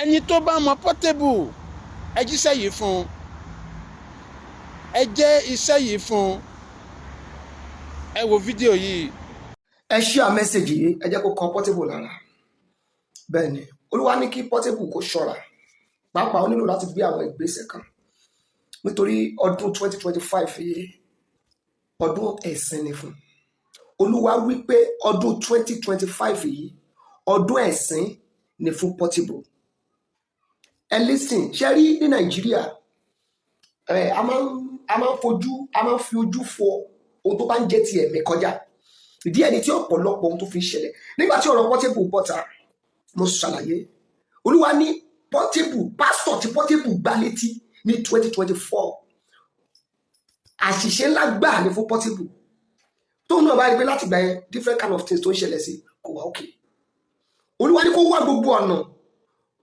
ẹni tó bá mọ Portable ẹ jíṣẹ́ yìí fún, ẹ jẹ́ iṣẹ́ yìí fún, ẹ wo fídíò yìí. ẹ share message yìí, ẹ jẹ́ kó kan Portable lára. Bẹ́ẹ̀ ni Olúwa ní kí Portable kó ṣọ́ra, pàápàá ó nílò láti gbé àwọn ìgbésẹ̀ kan nítorí ọdún 2025 yìí ọdún ẹ̀sìn ni fún. Olúwa wí pé ọdún 2025 yìí ọdún ẹ̀sìn ni fún Portable. Ẹ listen, ṣe rí ní Nàìjíríà a máa ń fi ojú fo ohun tó bá ń jẹ́ ti ẹ̀mí kọjá. Ìdí ẹni tí ọ̀pọ̀lọpọ̀ ohun tó fi ń ṣẹlẹ̀ nígbà tí ọ̀rọ̀ Portable bọ́ta mo ṣàlàyé. Olúwa ní Portable, pásítọ̀ tí Portable gbá létí ní 2024 àṣìṣe ńlá gbà ní fún Portable. Tóun náà bá rí pé láti gbà yẹn different kind of things tó ń ṣẹlẹ̀ sí kò wá òkè. Olúwa ní kó wá gbogbo ọ̀nà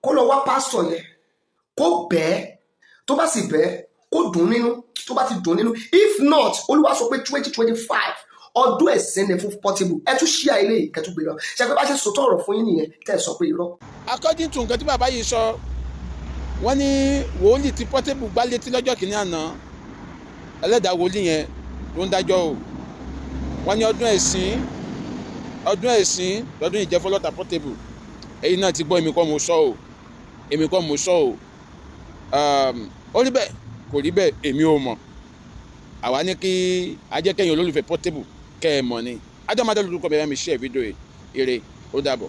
kó lọ wá pásítọ̀ yẹn kó bẹ́ẹ̀, tó bá sì bẹ́ẹ̀ kó dùn nínú, tó bá ti dùn nínú. If not, Olúwa sọ pé 2025 ọdún ẹ̀sìn ni fún Portable. Ẹ tún ṣí àìlè ìkẹtù gbé lọ. Ṣé pé bá ṣe sòtọ́ ọ̀rọ̀ fún yín nìyẹn tẹ́ ẹ sọ pé irọ́. According to nǹkan tí bàbá yìí sọ, wọ́n ní wòlíì tí Portable gbá létí lọ́jọ́ kìíní àná, ẹlẹ́dàá wòlíì yẹn ló ń dájọ́ o. Wọ́n ní ọdún ẹ̀sìn lọ́dún ìjẹ́fọ́lọ́ta Portable. Èyí náà ti gbọ́, èmi kọ́ mo sọ o. Ó rí bẹ́ẹ̀ kò rí bẹ́ẹ̀ èmi ò mọ̀. Àwa ní kí ajẹ́kẹ́yìn olólùfẹ́ Portable kẹ́ ẹ mọ̀ ni. Adọ́mọdé lórúkọ bẹ̀rẹ̀ mi share fídíò èrè ó dàbọ̀.